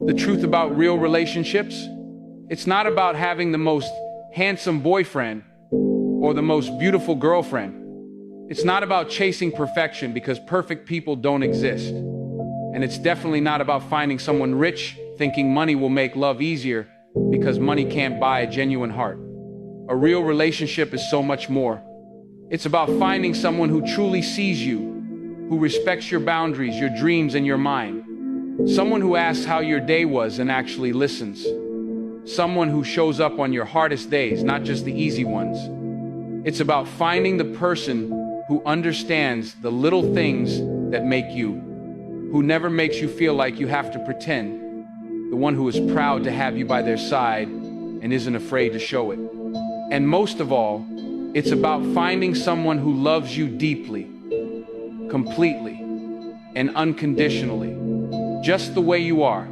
The truth about real relationships? It's not about having the most handsome boyfriend or the most beautiful girlfriend. It's not about chasing perfection, because perfect people don't exist. And it's definitely not about finding someone rich, thinking money will make love easier, because money can't buy a genuine heart. A real relationship is so much more. It's about finding someone who truly sees you, who respects your boundaries, your dreams, and your mind. Someone who asks how your day was and actually listens. Someone who shows up on your hardest days, not just the easy ones. It's about finding the person who understands the little things that make you, who never makes you feel like you have to pretend, the one who is proud to have you by their side and isn't afraid to show it. And most of all, it's about finding someone who loves you deeply, completely, and unconditionally, just the way you are.